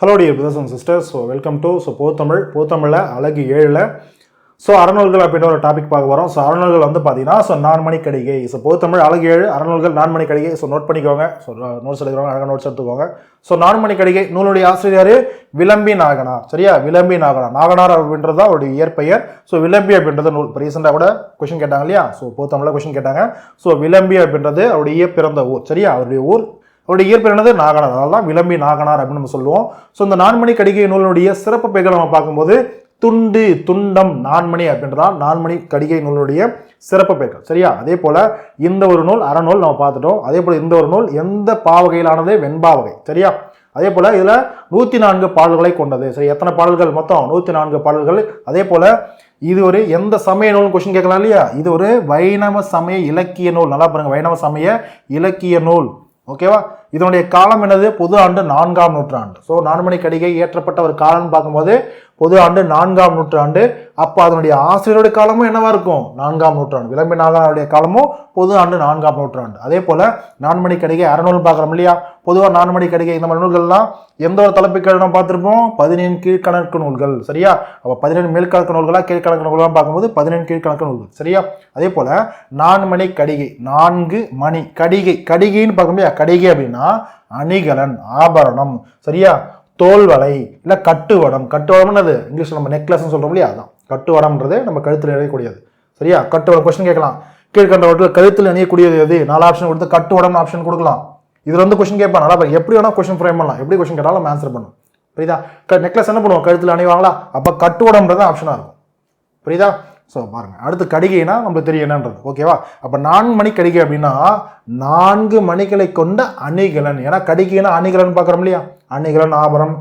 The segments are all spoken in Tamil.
Hello dear brothers and sisters, so welcome to போத்தமிழ்ல அழகு 7ல அறநூல்கள் அப்படின்ற ஒரு டாபிக் பார்க்க போறோம். அறநூல்கள் வந்து பாத்தீங்கன்னா நான்மணி கடிகை. போத்தமிழ் அழகு 7 அறநூல்கள் நான்மணி கடிகை. நோட் பண்ணிக்கோங்க. நோட்ஸ் எடுக்கிறவங்க அழகா நோட்ஸ் எடுத்துக்கோங்க. நான்மணி கடிகை நூலுடைய ஆசிரியர் விளம்பி நாகனார். சரியா? விளம்பி நாகனார். நாகனார் அப்படின்றது அவருடைய இயற்பெயர். விளம்பி அப்படின்றது நூல். ரீசெண்டா கூட क्वेश्चन கேட்டாங்க இல்லையா? போத்தமிழ்ல क्वेश्चन கேட்டாங்க. விளம்பி அப்படின்றது அவருடைய பிறந்த ஊர். சரியா? அவருடைய ஊர் அவருடைய இயற்பெயர் என்னது? நாகனார். அதனால்தான் விளம்பி நாகனார் அப்படின்னு நம்ம சொல்லுவோம். இந்த நான்மணி கடிகை நூலுடைய சிறப்பு பெயர்கள் நம்ம பார்க்கும்போது துண்டு, துண்டம், நான்மணி அப்படின்றதா நான்மணி கடிகை நூலுடைய சிறப்பு பெயர்கள். சரியா? அதே போல இந்த ஒரு நூல் அறநூல் நம்ம பார்த்துட்டோம். அதே போல இந்த ஒரு நூல் எந்த பாவகையிலானது? வெண்பா வகை. சரியா? அதே போல இதுல 104 பாடல்களை கொண்டது. சரி, எத்தனை பாடல்கள்? மொத்தம் 104 பாடல்கள். அதே போல இது ஒரு எந்த சமய நூல் கொஸ்டின் கேட்கலாம் இல்லையா? இது ஒரு வைணவ சமய இலக்கிய நூல். நல்லா பாருங்க, வைணவ சமய இலக்கிய நூல். ஓகேவா? இதனுடைய காலம் என்னது? பொது ஆண்டு 4ஆம் நூற்றாண்டு. நான்மணி கடிகை இயற்றப்பட்ட ஒரு காலம் பார்க்கும்போது பொது ஆண்டு 4ஆம் நூற்றாண்டு. அப்போ அதனுடைய ஆசிரியருடைய காலமும் என்னவா இருக்கும்? 4ஆம் நூற்றாண்டு. விளம்பி நாகனாருடைய காலமும் பொது ஆண்டு 4ஆம் நூற்றாண்டு. அதே போல நான்மணி கடிகை அறநூல் பார்க்குறோம் இல்லையா? பொதுவாக நான்மணி கடிகை இந்த மாதிரி நூல்கள்லாம் எந்த ஒரு தலைப்புகள் நம்ம பார்த்துருப்போம்? 17 கீழ்கணக்கு நூல்கள். சரியா? அப்போ 17 மேல்கணக்கு நூல்களா கீழ்கணக்கு நூல்களாக பார்க்கும்போது 17 கீழ்கணக்கு நூல்கள். சரியா? அதே போல நான்மணி கடிகை, 4 மணி கடிகை. கடிகைன்னு பார்க்க முடியாது. கடிகை அப்படின்னா அணிகலன், ஆபரணம். சரியா? தோல்வளை இல்ல கட்டுவடம். கட்டுவடம் அது இங்கிலீஷ்ல நம்ம நெக்லஸ் சொல்றோம் இல்லையா? அதான் கட்டுவடம்ன்றது நம்ம கழுத்தில் அணியக்கூடியது. சரியா? கட்டுவடம் கொஸ்டின் கேட்கலாம். கீழ்கண்ட கழுத்தில் அணியக்கூடியது எது? 4 ஆப்ஷன் கொடுத்து கட்டுவடம் ஆப்ஷன் கொடுக்கலாம். இதுல வந்து கொஸ்டின் கேட்பான். நல்லா பாருங்க, எப்படி வேணா கொஸ்டின் ஃப்ரேம் பண்ணலாம். எப்படி கொஸ்டின் கேட்டாலும் ஆன்சர் பண்ணும். புரியுதா? நெக்லஸ் என்ன பண்ணுவோம்? கழுத்தில் அணிவாங்களா? அப்ப கட்டுவடம்ன்றது ஆப்ஷனா இருக்கும். புரியுதா? பாருங்க, அடுத்து கடிகைனா நம்மளுக்கு தெரியும் என்னன்றது. ஓகேவா? அப்ப நான்மணி கடிகை அப்படின்னா 4 மணிகளை கொண்ட அணிகலன். ஏன்னா கடிகைனா அணிகலன் பார்க்கறோம் இல்லையா? அணிகலன், ஆபரணம்,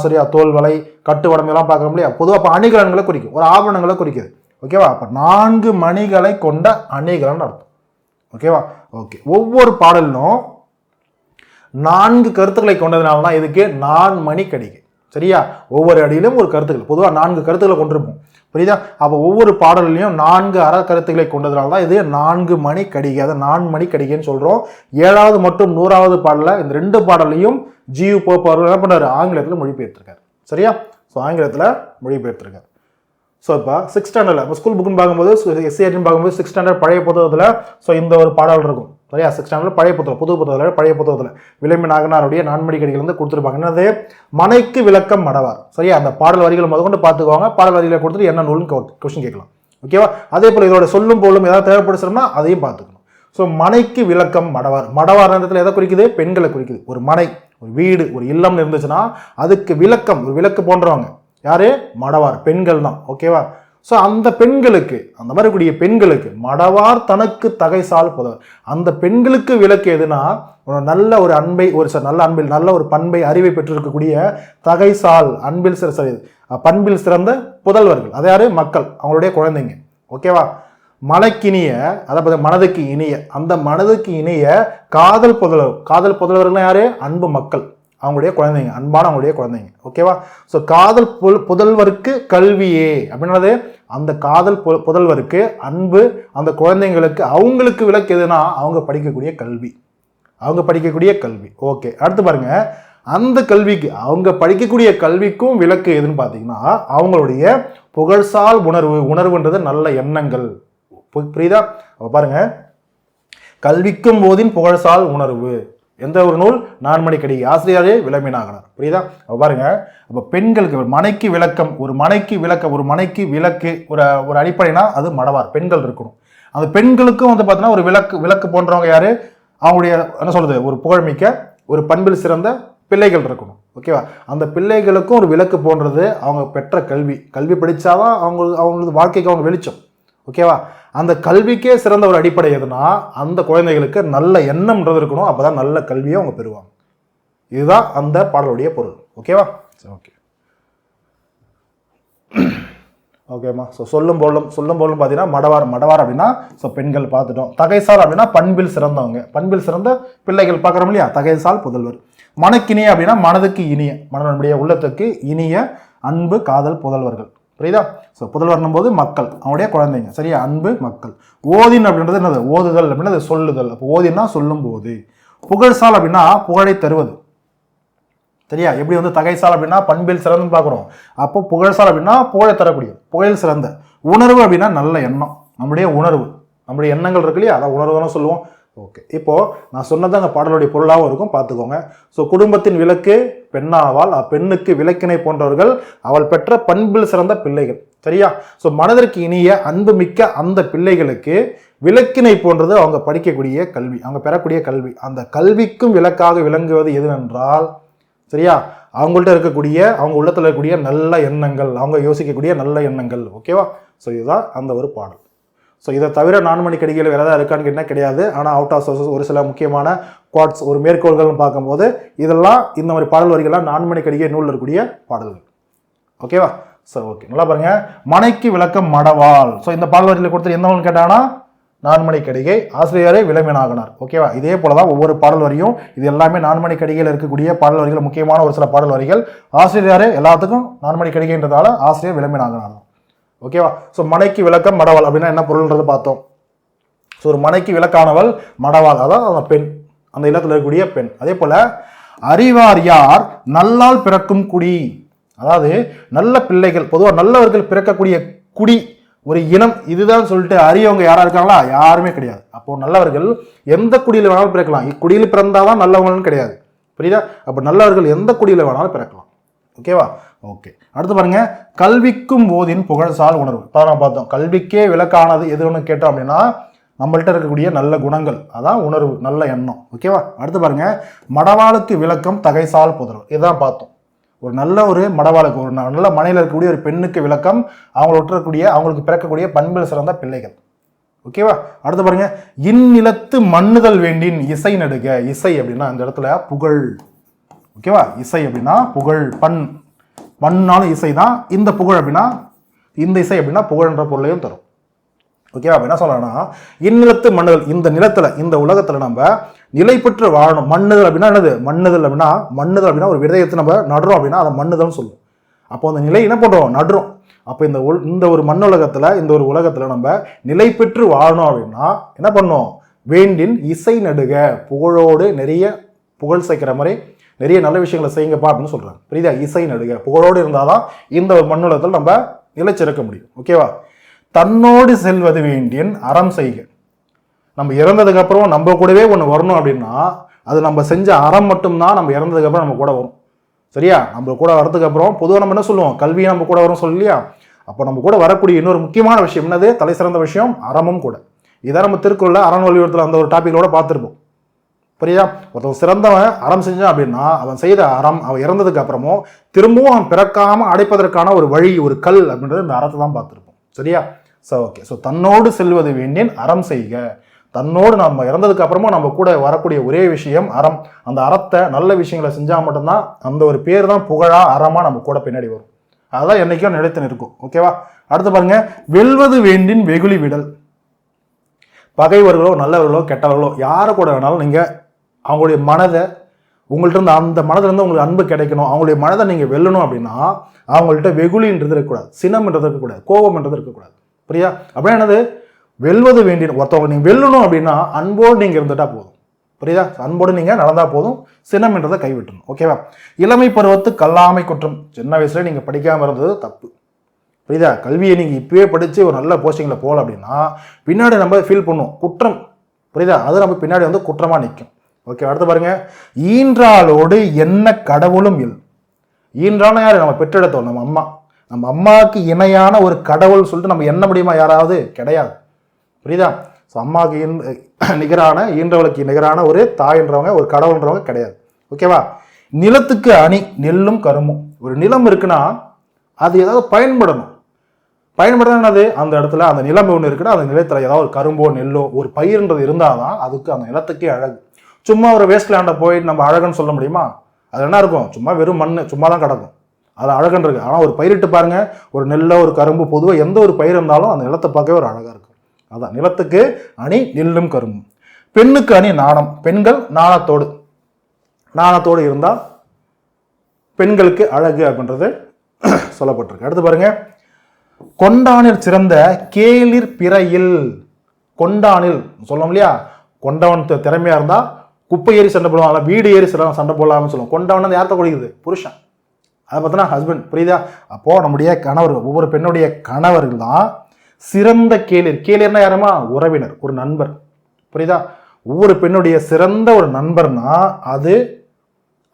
சரியா, தோல்வளை, கட்டுவடம் எல்லாம் பார்க்கறோம் இல்லையா? பொதுவாக அப்ப அணிகலன்களை குறிக்கும், ஒரு ஆபரணங்களை குறிக்குது. ஓகேவா? அப்ப 4 மணிகளை கொண்ட அணிகலன் அர்த்தம். ஓகேவா? ஓகே. ஒவ்வொரு பாடலும் 4 கருத்துக்களை கொண்டதுனாலதான் இதுக்கு நான்மணி கடிகை. சரியா? ஒவ்வொரு அடியிலும் ஒரு கருத்துக்கள், பொதுவாக 4 கருத்துக்களை கொண்டிருப்போம். புரியுதா? அப்போ ஒவ்வொரு பாடலையும் 4 அற கருத்துக்களை கொண்டதுனால தான் இது 4 மணி கடிகை. அதை நான்மணி கடிகைன்னு சொல்றோம். 7வது மற்றும் 100வது பாடல இந்த 2 பாடலையும் ஜியு போப் அவர்கள் என்ன பண்ணாரு? ஆங்கிலத்தில் மொழிபெயர்த்திருக்காரு. சரியா? ஆங்கிலத்தில் மொழிபெயர்த்திருக்காரு. இப்போ 6th ஸ்டாண்டர்ட்ல ஸ்கூல் புக்குன்னு பார்க்கும்போது எஸ்சிஆர்டின்னு பார்க்கும்போது 6th ஸ்டாண்டர்ட் பழைய புத்தகத்தில் இந்த ஒரு பாடல் இருக்கும். சரியா? 6th ஸ்டாண்டர்ட் பழைய புத்தகம், புது புத்தகத்தில் பழைய புத்தகத்தில் விளம்பி நாகனாருடைய நான்மணி கடிகள் வந்து கொடுத்துருப்பாங்க. என்னது? மனைக்கு விளக்கம் மடவார். சரியா? அந்த பாடல் வரிகள் முதற்கொண்டு பார்த்துக்குவாங்க. பாடல் வரிகளை கொடுத்துட்டு என்ன நூல்னு கொஸ்டின் கேட்கலாம். ஓகேவா? அதே போல இதோட சொல்லும் பொருளும் ஏதாவது தேவைப்படுச்சுன்னா அதையும் பார்த்துக்கணும். மனைக்கு விளக்கம் மடவார். மடவார் இடத்துல எதை குறிக்குது? பெண்களை குறிக்குது. ஒரு மனை, ஒரு வீடு, ஒரு இல்லம் இருந்துச்சுன்னா அதுக்கு விளக்கம், ஒரு விளக்கு போன்றவங்க யாரு? மடவார், பெண்கள் தான். ஓகேவா? அந்த பெண்களுக்கு, அந்த மாதிரி கூடிய பெண்களுக்கு மடவார் தனக்கு தகைசால் புதவர். அந்த பெண்களுக்கு விளக்கு எதுனா நல்ல ஒரு அன்பை, ஒரு நல்ல அன்பில் நல்ல ஒரு பண்பை, அறிவை பெற்றிருக்கக்கூடிய தகைசால், அன்பில் பண்பில் சிறந்த புதல்வர்கள். அது யாரு? மக்கள், அவங்களுடைய குழந்தைங்க. ஓகேவா? மலைக்கினிய, அதாவது மனதுக்கு இனிய, அந்த மனதுக்கு இனிய காதல் புதல்வர். காதல் புதல்வர்கள் யாரு? அன்பு மக்கள், அவங்களுடைய குழந்தைங்க, அன்பான அவங்களுடைய குழந்தைங்க. ஓகேவா? காதல் புதல்வருக்கு கல்வியே அப்படின்னது அந்த காதல் புதல்வருக்கு அன்பு, அந்த குழந்தைங்களுக்கு அவங்களுக்கு விளக்கு எதுனா அவங்க படிக்கக்கூடிய கல்வி, அவங்க படிக்கக்கூடிய கல்வி. ஓகே, அடுத்து பாருங்க, அந்த கல்விக்கு, அவங்க படிக்கக்கூடிய கல்விக்கும் விளக்கு எதுன்னு பார்த்தீங்கன்னா அவங்களுடைய புகழ்சால் உணர்வு. உணர்வுன்றது நல்ல எண்ணங்கள். புரியுதா? பாருங்க, கல்விக்கும் போதின் புகழ்சால் உணர்வு. எந்த ஒரு நூல்? நான்மணி கடிகை. ஆசிரியரே விளம்பி நாகனார். புரியுதா? பாருங்க, அப்ப பெண்களுக்கு மனைக்கு விளக்கம், ஒரு மனைக்கு விளக்கம், ஒரு மனைக்கு விளக்கு, ஒரு அடிப்படைனா அது மடவார், பெண்கள் இருக்கணும். அந்த பெண்களுக்கும் வந்து பார்த்தீங்கன்னா ஒரு விளக்கு போன்றவங்க யாரு? அவங்களுடைய என்ன சொல்றது, ஒரு புகழ்மிக்க, ஒரு பண்பில் சிறந்த பிள்ளைகள் இருக்கணும். ஓகேவா? அந்த பிள்ளைகளுக்கும் ஒரு விளக்கு போன்றது அவங்க பெற்ற கல்வி. கல்வி படிச்சாதான் அவங்களது வாழ்க்கைக்கு அவங்க வெளிச்சம். ஓகேவா? அந்த கல்விக்கே சிறந்த ஒரு அடிப்படை எதுனா அந்த குழந்தைகளுக்கு நல்ல எண்ணம்ன்றது இருக்கணும். அப்பதான் நல்ல கல்வியை அவங்க பெறுவாங்க. இதுதான் அந்த பாடலுடைய பொருள். ஓகேவா? ஓகே, ஓகேம்மா. சொல்லும் பொருளும் பார்த்தீங்கன்னா மடவார் அப்படின்னா பெண்கள் பார்த்துட்டோம். தகைசால் அப்படின்னா பண்பில் சிறந்தவங்க, பண்பில் சிறந்த பிள்ளைகள் பார்க்குறோம் இல்லையா? தகைசால் புதல்வர். மனக்கினிய அப்படின்னா மனதுக்கு இனிய, நம்முடைய உள்ளத்துக்கு இனிய அன்பு காதல் புதல்வர்கள். புரியுதா? புதல்வர்னும் போது மக்கள், அவனுடைய குழந்தைங்க. சரியா? அன்பு மக்கள். ஓதின் அப்படின்றது என்னது? ஓதுதல் அப்படின்னா சொல்லுதல். அப்போ ஓதினா சொல்லும் போது. புகழ்சால் அப்படின்னா புகழை தருவது. சரியா? எப்படி வந்து தகைசால் அப்படின்னா பண்பில் சிறந்துன்னு பார்க்குறோம். அப்போ புகழ்சால் அப்படின்னா புகழை தரக்கூடிய, புகழில் சிறந்த. உணர்வு அப்படின்னா நல்ல எண்ணம், நம்முடைய உணர்வு, நம்முடைய எண்ணங்கள் இருக்கு இல்லையா, அதான் உணர்வு தானே சொல்லுவோம். ஓகே, இப்போ நான் சொன்னது அந்த பாடலுடைய பொருளாகவும் இருக்கும், பார்த்துக்கோங்க. ஸோ குடும்பத்தின் விளக்கு பெண்ணாவால், அப்பெண்ணுக்கு விளக்கினை போன்றவர்கள் அவள் பெற்ற பண்பில் சிறந்த பிள்ளைகள். சரியா? ஸோ மனதிற்கு இனிய அன்பு மிக்க அந்த பிள்ளைகளுக்கு விளக்கினை போன்றது அவங்க படிக்கக்கூடிய கல்வி, அவங்க பெறக்கூடிய கல்வி. அந்த கல்விக்கும் விளக்காக விளங்குவது எதுவென்றால், சரியா, அவங்கள்ட்ட இருக்கக்கூடிய, அவங்க உள்ளத்தில் இருக்கக்கூடிய நல்ல எண்ணங்கள், அவங்க யோசிக்கக்கூடிய நல்ல எண்ணங்கள். ஓகேவா? ஸோ இதுதான் அந்த ஒரு பாடல். ஸோ இதை தவிர 4 மணி கடிகையில் வேறு ஏதாவது இருக்கான்னு கேட்டால் கிடையாது. ஆனால் அவுட் ஆஃப் சோர்சஸ் ஒரு சில முக்கியமான குவாட்ஸ், ஒரு மேற்கோள்கள்னு பார்க்கும்போது இதெல்லாம் இந்த மாதிரி பாடல் வரிகள்லாம் 4 மணி கடிகை நூலில் இருக்கக்கூடிய பாடல்கள். ஓகேவா? ஸோ ஓகே, நல்லா பாருங்க. மனைக்கு விளக்கம் மடவாள். ஸோ இந்த பாடல் வரியில் கொடுத்து என்ன கேட்டாங்கன்னா 4 மணி கடிகை, ஆசிரியரே விளம்பினாகனார். ஓகேவா? இதே போல தான் ஒவ்வொரு பாடல் வரியும். இது எல்லாமே 4 மணி கடிகையில் இருக்கக்கூடிய பாடல் வரிகள், முக்கியமான ஒரு சில பாடல் வரிகள். ஆசிரியரே எல்லாத்துக்கும் 4 மணி கடிகைன்றதால ஆசிரியர் விளம்பினாகனார். ஓகேவா? ஸோ மனைக்கு விளக்கம் மடவாள் அப்படின்னா என்ன பொருள்ன்றது பார்த்தோம். ஸோ ஒரு மனைக்கு விளக்கானவள் மடவாள், அதான் அந்த பெண், அந்த இல்லத்தில் இருக்கக்கூடிய பெண். அதே போல அறிவார் யார் நல்லால் பிறக்கும் குடி, அதாவது நல்ல பிள்ளைகள், பொதுவாக நல்லவர்கள் பிறக்கக்கூடிய குடி, ஒரு இனம் இதுதான் சொல்லிட்டு அறியவங்க யாரா இருக்காங்களா? யாருமே கிடையாது. அப்போ நல்லவர்கள் எந்த குடியில் வேணாலும் பிறக்கலாம். இக்குடியில் பிறந்தாதான் நல்லவங்கன்னு கிடையாது. புரியுதா? அப்போ நல்லவர்கள் எந்த குடியில் வேணாலும் பிறக்கலாம். ஓகேவா? ஓகே, அடுத்து பாருங்க. கல்விக்கும் போதின் புகழ்சால் உணர்வு. இப்போ நான் பார்த்தோம், கல்விக்கே விளக்கானது எதுன்னு கேட்டோம் அப்படின்னா நம்மள்கிட்ட இருக்கக்கூடிய நல்ல குணங்கள், அதான் உணர்வு, நல்ல எண்ணம். ஓகேவா? அடுத்து பாருங்க. மடவாளுக்கு விளக்கம் தகைசால் புதல்வர். இதுதான் பார்த்தோம். ஒரு நல்ல ஒரு மடவாளுக்கு, ஒரு நல்ல மனையில் இருக்கக்கூடிய ஒரு பெண்ணுக்கு விளக்கம் அவங்களுக்கு பிறக்கக்கூடிய பண்பில் சிறந்த பிள்ளைகள். ஓகேவா? அடுத்து பாருங்க. இந்நிலத்து மண்ணுதல் வேண்டின் இசை நடுக. இசை அப்படின்னா இந்த இடத்துல புகழ். ஓகேவா? இசை அப்படின்னா புகழ், மண்ணாலும் இசை தான். இந்த புகழ் அப்படின்னா, இந்த இசை அப்படின்னா புகழ்ன்ற பொருளையும் தரும். ஓகேவா? என்ன சொல்லலாம்னா, இந்நிலத்து மண்ணுதல், இந்த நிலத்துல, இந்த உலகத்துல நம்ம நிலை பெற்று வாழணும். மண்ணுதல் அப்படின்னா என்னது? மண்ணுதல் அப்படின்னா ஒரு விடயத்தை நம்ம நடுறோம் அப்படின்னா அதை மண்ணுதல்னு சொல்லுவோம். அப்போ அந்த நிலை என்ன பண்றோம்? நடுறோம். அப்போ இந்த ஒரு மண்ணுலகத்துல, இந்த ஒரு உலகத்துல நம்ம நிலை பெற்று வாழணும் அப்படின்னா என்ன பண்ணோம்? வேண்டின் இசை நடுக, புகழோடு நிறைய புகழ் சேர்க்கிற மாதிரி நிறைய நல்ல விஷயங்களை செய்யுங்கப்பா அப்படின்னு சொல்றாங்க. புரியுதா? இசை நடுக, புகழோடு இருந்தாதான் இந்த ஒரு மண்ணுலகத்தில் நம்ம நிலைச்சிருக்க முடியும். ஓகேவா? தன்னோடு செல்வது வேண்டியன் அறம் செய்க. நம்ம இறந்ததுக்கு அப்புறம் நம்ம கூடவே ஒன்று வரணும் அப்படின்னா அது நம்ம செஞ்ச அறம் மட்டும்தான் நம்ம இறந்ததுக்கு அப்புறம் நம்ம கூட வரும். சரியா? நம்ம கூட வரதுக்கு அப்புறம் பொதுவாக நம்ம என்ன சொல்லுவோம்? கல்வி நம்ம கூட வரும் சொல்லியா? அப்போ நம்ம கூட வரக்கூடிய இன்னொரு முக்கியமான விஷயம் என்னது? தலை சிறந்த விஷயம் அறமும் கூட. இதான் நம்ம திருக்குறள்ல அறம் வலியுறுத்தல அந்த ஒரு டாபிக்லோட பார்த்துருப்போம். புரியுதா? ஒருத்தன் சிறந்தவன் அறம் செஞ்சான் அப்படின்னா அவன் செய்த அறம் அவன் இறந்ததுக்கு அப்புறமும் திரும்பவும் அவன் பிறக்காம அடைப்பதற்கான ஒரு வழி, ஒரு கல் அப்படின்றது இந்த அறத்தை தான் பார்த்துருப்போம். சரியா? So okay. ஸோ தன்னோடு செல்வது வேண்டியன் அறம் செய்க. தன்னோடு நம்ம இறந்ததுக்கு அப்புறமும் நம்ம கூட வரக்கூடிய ஒரே விஷயம் அறம். அந்த அறத்தை, நல்ல விஷயங்களை செஞ்சால் மட்டும்தான் அந்த ஒரு பேர் தான் புகழா, அறமா நம்ம கூட பின்னாடி வரும். அதான் என்னைக்கும் நிலைத்து நிற்கும். ஓகேவா? அடுத்து பாருங்க. வெல்வது வேண்டின் வெகுளி விடல். பகைவர்களோ நல்லவர்களோ கெட்டவர்களோ யாரை கூட வேணாலும் நீங்க அவங்களுடைய மனதை, உங்கள்ட்ட இருந்து அந்த மனதில் இருந்து உங்களுக்கு அன்பு கிடைக்கணும், அவங்களுடைய மனதை நீங்கள் வெல்லணும் அப்படின்னா அவங்கள்ட்ட வெகுளின்றது இருக்கக்கூடாது, சினம்ன்றது இருக்கக்கூடாது, கோபம்ன்றது இருக்கக்கூடாது. புரியா? அப்படின்னா என்னது? வெல்வது வேண்டிய ஒருத்தவங்க நீங்கள் வெல்லணும் அப்படின்னா அன்போடு நீங்கள் இருந்துட்டா போதும். புரியுதா? அன்போடு நீங்கள் நடந்தா போதும், சினம்ன்றதை கைவிட்டணும். ஓகேவா? இளமை பருவத்து கல்லாமை குற்றம். சின்ன வயசுல நீங்கள் படிக்காமல் இருந்தது தப்பு. புரியுதா? கல்வியை நீங்கள் இப்பவே படித்து ஒரு நல்ல போஸ்டிங்கில் போகல அப்படின்னா பின்னாடி நம்ம ஃபீல் பண்ணுவோம், குற்றம். புரியுதா? அது நம்ம பின்னாடி வந்து குற்றமாக நிற்கும். ஓகே, அடுத்து பாருங்க. ஈன்றாளோடு என்ன கடவுளும் இல். ஈன்றாலும் யாரு? நம்ம பெற்றெடுத்தோம், நம்ம அம்மா. நம்ம அம்மாவுக்கு இணையான ஒரு கடவுள் சொல்லிட்டு நம்ம எண்ண முடியுமா? யாராவது? கிடையாது. புரியுதா? ஸோ அம்மாவுக்கு நிகரான, ஈன்றவளுக்கு நிகரான ஒரு தாய்ன்றவங்க, ஒரு கடவுள்ன்றவங்க கிடையாது. ஓகேவா? நிலத்துக்கு அணி நெல்லும் கரும்பும். ஒரு நிலம் இருக்குன்னா அது ஏதாவது பயன்படணும். பயன்படுறது அந்த இடத்துல அந்த நிலம் ஒன்று இருக்குன்னா அந்த நிலத்தில் ஏதாவது ஒரு கரும்போ நெல்லோ ஒரு பயிர்ன்றது இருந்தால் தான் அதுக்கு அந்த நிலத்துக்கே அழகு. சும்மா ஒரு வேஸ்ட் லேண்டை போய் நம்ம அழகுன்னு சொல்ல முடியுமா? அது என்ன இருக்கும்? சும்மா வெறும் மண், சும்மா தான் கிடக்கும். அது அழகுன்னு இருக்கு. ஆனால் ஒரு பயிரிட்டு பாருங்க, ஒரு நெல்லோ ஒரு கரும்பு, பொதுவாக எந்த ஒரு பயிர் இருந்தாலும் அந்த நிலத்தை பார்க்கவே ஒரு அழகாக இருக்கும். அதான் நிலத்துக்கு அணி நெல்லும் கரும்பும். பெண்ணுக்கு அணி நாணம். பெண்கள் நாணத்தோடு இருந்தால் பெண்களுக்கு அழகு அப்படின்றது சொல்லப்பட்டிருக்கு. அடுத்து பாருங்க. கொண்டானில் சிறந்த கேளிர் பிறையில். கொண்டானில் சொல்லணும் இல்லையா? கொண்டவன் திறமையா இருந்தா குப்பை ஏறி சண்டை போடுவாங்க, வீடு ஏறி சண்டை போடலாம்னு சொல்லுவோம். கொண்டவன் யார்த்த குடிக்குது? புருஷன். அதை பார்த்தா ஹஸ்பண்ட். புரியுதா? அப்போ நம்முடைய கணவர், ஒவ்வொரு பெண்ணுடைய கணவர்கள் தான் சிறந்த கேளிர். கேளிர்னா யாருமா? உறவினர், ஒரு நண்பர். புரியுதா? ஒவ்வொரு பெண்ணுடைய சிறந்த ஒரு நண்பர்னா அது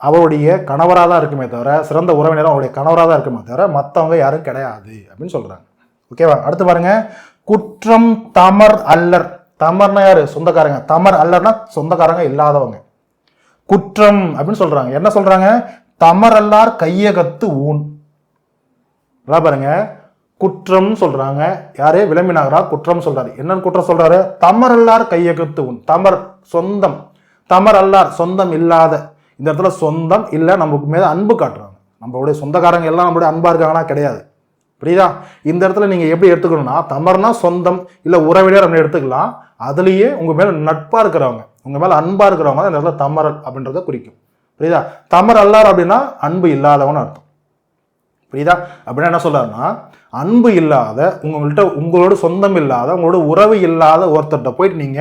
அவருடைய கணவராக தான் இருக்குமே தவிர, சிறந்த உறவினரும் அவருடைய கணவராக தான் இருக்குமே தவிர மற்றவங்க யாரும் கிடையாது அப்படின்னு சொல்றாங்க. ஓகேவா? அடுத்து பாருங்க, குற்றம் தமர் அல்லர். தமர்னா யாரு? சொந்தக்காரங்க. தமர் அல்லர்னா சொந்தக்காரங்க இல்லாதவங்க. குற்றம் அப்படின்னு சொல்றாங்க. என்ன சொல்றாங்க? தமர் அல்லார் கையகத்து ஊன். பாருங்க, குற்றம் சொல்றாங்க. யாரு? விளம்பினாகரார் குற்றம் சொல்றாரு. என்னன்னு குற்றம் சொல்றாரு? தமர் அல்லார் கையகத்து ஊன். தமர் சொந்தம், தமர் அல்லார் சொந்தம் இல்லாத. இந்த இடத்துல சொந்தம் இல்லை, நமக்கு மேல அன்பு காட்டுறாங்க. நம்மளுடைய சொந்தக்காரங்க எல்லாம் நம்மளுடைய அன்பா இருக்காங்கன்னா கிடையாது. புரியுதா? இந்த இடத்துல நீங்க எப்படி எடுத்துக்கணும்னா, தமர்னா சொந்தம் இல்ல உறவினர் அப்படின்னு எடுத்துக்கலாம். அதுலயே உங்க மேல நட்பா இருக்கிறவங்க, உங்க மேல அன்பா இருக்கிறவங்க இந்த இடத்துல தமர் அப்படின்றத குறிக்கும். புரியுதா? தமர் அல்லார் அப்படின்னா அன்பு இல்லாதவன்னு அர்த்தம். புரியுதா? அப்படின்னா என்ன சொல்றாருன்னா, அன்பு இல்லாத, உங்களோட சொந்தம் இல்லாத, உங்களோட உறவு இல்லாத ஒருத்தர்கிட்ட போயிட்டு நீங்க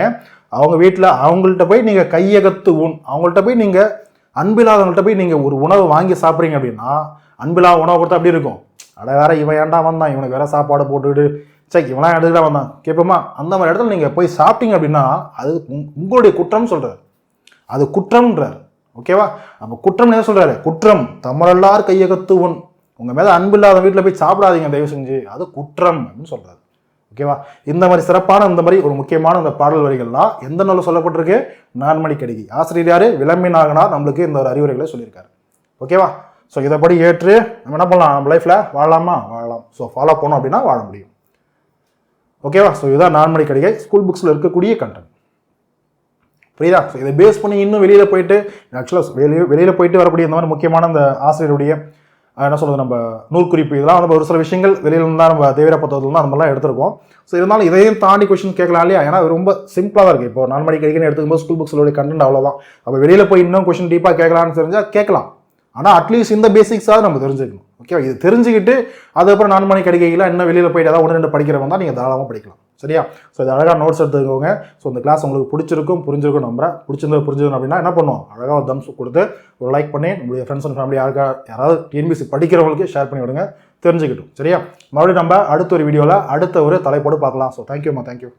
அவங்க வீட்டில் அவங்கள்ட்ட போய் நீங்க கையகத்து ஊன், அவங்கள்ட்ட போய் நீங்க அன்பில்லாதவங்கள்ட்ட போய் நீங்க ஒரு உணவு வாங்கி சாப்பிட்றீங்க அப்படின்னா, அன்பில்லாத உணவு கொடுத்தா அப்படி இருக்கும். அட வேற இவன் ஏன்டா வந்தான், இவனுக்கு வேற சாப்பாடு போட்டுக்கிட்டு சரி இவனா எடுத்துக்கிட்டா வந்தான் கேட்போமா? அந்த மாதிரி இடத்துல நீங்க போய் சாப்பிட்டீங்க அப்படின்னா அது உங்களுடைய குற்றம் சொல்றாரு. அது குற்றம்ன்றார். ஓகேவா? அப்போ குற்றம் என்ன சொல்றாரு? குற்றம் தமரல்லார் கையகத்து உன். உங்க மேல அன்பில்லாத வீட்டில் போய் சாப்பிடாதீங்க தயவு செஞ்சு, அது குற்றம் அப்படின்னு சொல்றாரு. ஓகேவா? இந்த மாதிரி சிறப்பான இந்த மாதிரி ஒரு முக்கியமான இந்த பாடல் வரிகள்லாம் எந்த நூலில் சொல்லப்பட்டிருக்கு? நான்மணிக்கடிகை. ஆசிரியர் யாரு? விளம்பினாகனார் நம்மளுக்கு இந்த ஒரு அறிவுரைகளை சொல்லியிருக்காரு. ஓகேவா? ஸோ இதைப்படி ஏற்று நம்ம என்ன பண்ணலாம்? நம்ம லைஃப்ல வாழலாமா? வாழலாம். ஸோ ஃபாலோ பண்ணோம் அப்படின்னா வாழ முடியும். ஓகேவா? ஸோ இதுதான் நான்மணிக்கடிகை ஸ்கூல் புக்ஸ்ல இருக்கக்கூடிய கண்டென்ட். புரியுதா? ஸோ இதை பேஸ் பண்ணி இன்னும் வெளியில போயிட்டு ஆக்சுவலாக வெளியில போயிட்டு வரக்கூடிய இந்த மாதிரி முக்கியமான இந்த ஆசிரியருடைய என்ன சொல்றது, நம்ம நூற்குறிப்பு இதெல்லாம் வந்து ஒரு சில விஷயங்கள் வெளியில இருந்தால் நம்ம தேவிர புத்தகத்துல தான் நம்மளாம் எடுத்திருக்கோம். ஸோ இருந்தாலும் இதையும் தாண்டி கொஸ்டின் கேட்கலாம் இல்லையா? ஏன்னா ரொம்ப சிம்பிளாக தான் இருக்கு. இப்போ நான்மணிக்கடிகைன்னு எடுத்துக்கும்போது ஸ்கூல் புக்ஸோட கண்டென்ட் அவ்வளோதான். அப்போ வெளியில போய் இன்னும் கொஸ்டின் டீப்பாக கேட்கலாம்னு தெரிஞ்சா கேட்கலாம். ஆனால் அட்லீஸ்ட் இந்த பேசிக்ஸாக நம்ம தெரிஞ்சுக்கணும். ஓகே, இது தெரிஞ்சுக்கிட்டு அதுக்கப்புறம் நான்மணிக்கடிகையில் இன்னும் வெளியில் போயிட்டு ஏதாவது 1-2 படிக்கிறவங்க தான் நீங்கள் தாராளமாக படிக்கலாம். சரியா? ஸோ இது அழகாக நோட்ஸ் எடுத்துக்கோங்க. ஸோ இந்த கிளாஸ் உங்களுக்கு பிடிச்சிருக்கும், புரிஞ்சிருக்கும் நம்புறேன். புரிஞ்சுக்கணும் அப்படின்னா என்ன பண்ணுவோம்? அழகாக ஒரு தம்ஸ் கொடுத்து ஒரு லைக் பண்ணி நம்மளுடைய ஃப்ரெண்ட்ஸ் அண்ட் ஃபேமிலி யாராவது டிஎன்பிஎஸ்சி படிக்கிறவங்களுக்கு ஷேர் பண்ணி விடுங்க, தெரிஞ்சுக்கிட்டும். சரியா? மறுபடியும் நம்ம அடுத்த ஒரு வீடியோவில் அடுத்த ஒரு தலைப்போடு பார்க்கலாம். ஸோ தேங்க்யூம்மா, தேங்க்யூ.